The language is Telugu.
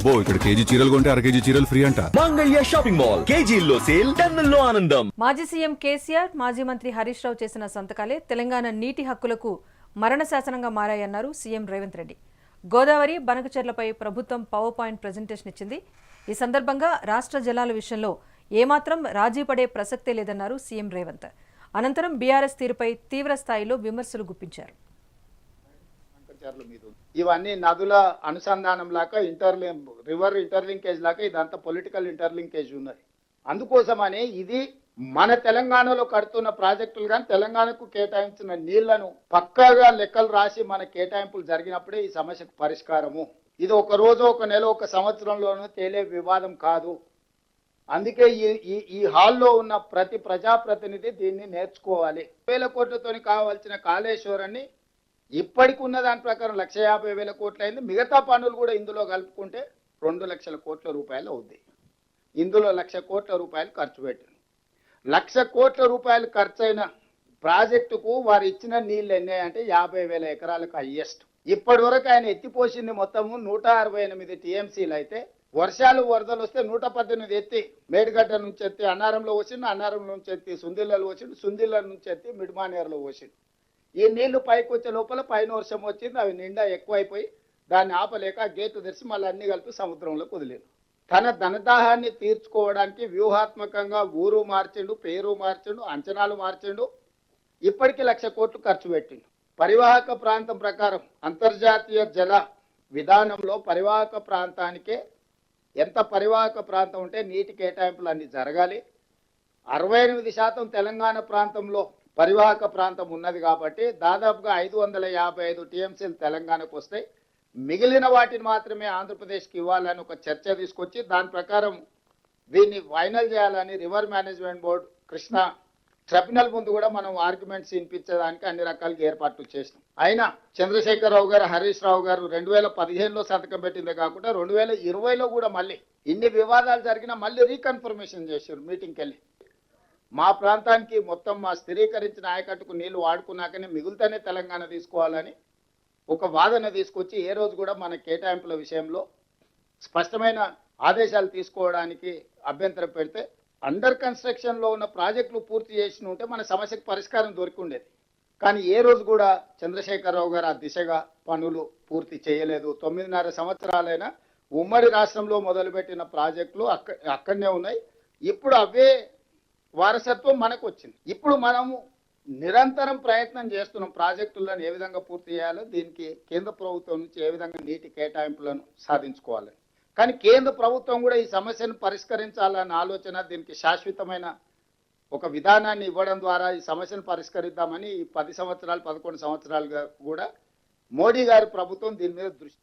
అబ్బో ఇక్కడ కేజీ చీరలు కొంటే అర కేజీ చీరలు ఫ్రీ అంట. మంగళ్య షాపింగ్ మాల్, కేజీల్లో సేల్, టన్నుల్లో ఆనందం. మాజీ సీఎం కేసీఆర్, మాజీ మంత్రి హరీష్ రావు చేసిన సంతకాలే తెలంగాణ నీటి హక్కులకు మరణ శాసనంగా మారాయన్నారు సీఎం రేవంత్ రెడ్డి. గోదావరి, బనకచెర్లపై ప్రభుత్వం పవర్ పాయింట్ ప్రెజెంటేషన్ ఇచ్చింది. ఈ సందర్భంగా రాష్ట్ర జలాల విషయంలో ఏమాత్రం రాజీ పడే ప్రసక్తే లేదన్నారు సీఎం రేవంత్. అనంతరం బీఆర్ఎస్ తీరుపై తీవ్ర స్థాయిలో విమర్శలు గుప్పించారు. ఇవన్నీ నదుల అనుసంధానం లాగా రివర్ ఇంటర్లింకేజ్ లాగా ఇదంతా పొలిటికల్ ఇంటర్లింకేజ్ ఉన్నది. అందుకోసమని ఇది మన తెలంగాణలో కడుతున్న ప్రాజెక్టులు కానీ తెలంగాణకు కేటాయించిన నీళ్లను పక్కాగా లెక్కలు రాసి మన కేటాయింపులు జరిగినప్పుడే ఈ సమస్యకు పరిష్కారము. ఇది ఒక రోజు, ఒక నెల, ఒక సంవత్సరంలోనూ తేలే వివాదం కాదు. అందుకే ఈ హాల్లో ఉన్న ప్రతి ప్రజాప్రతినిధి దీన్ని నేర్చుకోవాలి. 1,000 కోట్లతోని కావాల్సిన కాళేశ్వరాన్ని ఇప్పటికి ఉన్న దాని ప్రకారం 1,50,000 కోట్లు అయింది. మిగతా పనులు కూడా ఇందులో కలుపుకుంటే 2 లక్షల కోట్ల రూపాయలు అవుద్ది. ఇందులో 1,00,000 కోట్ల రూపాయలు ఖర్చు పెట్టింది. 1,00,000 కోట్ల రూపాయలు ఖర్చు అయిన ప్రాజెక్టుకు వారు ఇచ్చిన నీళ్ళు ఎన్ని అంటే 50,000 ఎకరాలకు హైయెస్ట్. ఇప్పటి వరకు ఆయన ఎత్తిపోసింది మొత్తము 168 టీఎంసీలు అయితే, వర్షాలు వరదలు వస్తే 118 ఎత్తి మేడిగడ్డ నుంచి ఎత్తి అన్నారంలో వచ్చిండు, అన్నారం నుంచి ఎత్తి సుందిళ్ళలో వచ్చిండు, సుందిళ్ళ నుంచి ఎత్తి మిడ్మానేరులో వచ్చిండు. ఈ నీళ్లు పైకి వచ్చే లోపల పైన వర్షం వచ్చింది, అవి నిండా ఎక్కువైపోయి దాన్ని ఆపలేక గేట్లు తెరిచి మళ్ళీ అన్ని కలిపి సముద్రంలోకి వదిలేదు. తన ధనదాహాన్ని తీర్చుకోవడానికి వ్యూహాత్మకంగా ఊరు మార్చిండు, పేరు మార్చిండు, అంచనాలు మార్చిండు. ఇప్పటికీ 1,00,000 కోట్లు ఖర్చు పెట్టిండు. పరివాహక ప్రాంతం ప్రకారం అంతర్జాతీయ జల విధానంలో పరివాహక ప్రాంతానికే ఎంత పరివాహక ప్రాంతం ఉంటే నీటి కేటాయింపులు అన్ని జరగాలి. 68% తెలంగాణ ప్రాంతంలో పరివాహక ప్రాంతం ఉన్నది కాబట్టి దాదాపుగా 555 టీఎంసీలు తెలంగాణకు వస్తాయి. మిగిలిన వాటిని మాత్రమే ఆంధ్రప్రదేశ్కి ఇవ్వాలని ఒక చర్చ తీసుకొచ్చి దాని ప్రకారం దీన్ని ఫైనల్ చేయాలని river management board Krishna tribunal ముందు కూడా మనం ఆర్గ్యుమెంట్స్ వినిపించడానికి అన్ని రకాలుగా ఏర్పాట్లు చేసినాం. అయినా చంద్రశేఖరరావు గారు, హరీష్ రావు గారు 2015లో సంతకం పెట్టిందే కాకుండా 2020లో కూడా మళ్ళీ ఇన్ని వివాదాలు జరిగినా మళ్ళీ రీకన్ఫర్మేషన్ చేశారు. మీటింగ్కి వెళ్ళి మా ప్రాంతానికి మొత్తం మా స్థిరీకరించిన ఆయకట్టుకు నీళ్లు వాడుకున్నాకనే మిగులుతూనే తెలంగాణ తీసుకోవాలని ఒక వాదన తీసుకొచ్చి ఏ రోజు కూడా మన కేటాయింపుల విషయంలో స్పష్టమైన ఆదేశాలు తీసుకోవడానికి అభ్యంతరం పెడితే అండర్ కన్స్ట్రక్షన్లో ఉన్న ప్రాజెక్టులు పూర్తి చేసి ఉంటే మన సమస్యకు పరిష్కారం దొరికి ఉండేది. కానీ ఏ రోజు కూడా చంద్రశేఖరరావు గారు ఆ దిశగా పనులు పూర్తి చేయలేదు. 9.5 సంవత్సరాలైనా ఉమ్మడి రాష్ట్రంలో మొదలుపెట్టిన ప్రాజెక్టులు అక్కడనే ఉన్నాయి. ఇప్పుడు అవే వారసత్వం మనకు వచ్చింది. ఇప్పుడు మనము నిరంతరం ప్రయత్నం చేస్తున్నాం ప్రాజెక్టులను ఏ విధంగా పూర్తి చేయాలో, దీనికి కేంద్ర ప్రభుత్వం నుంచి ఏ విధంగా నీటి కేటాయింపులను సాధించుకోవాలని. కానీ కేంద్ర ప్రభుత్వం కూడా ఈ సమస్యను పరిష్కరించాలన్న ఆలోచన, దీనికి శాశ్వతమైన ఒక విధానాన్ని ఇవ్వడం ద్వారా ఈ సమస్యను పరిష్కరిద్దామని 10 సంవత్సరాలు 11 సంవత్సరాలుగా కూడా మోడీ గారి ప్రభుత్వం దీని మీద దృష్టి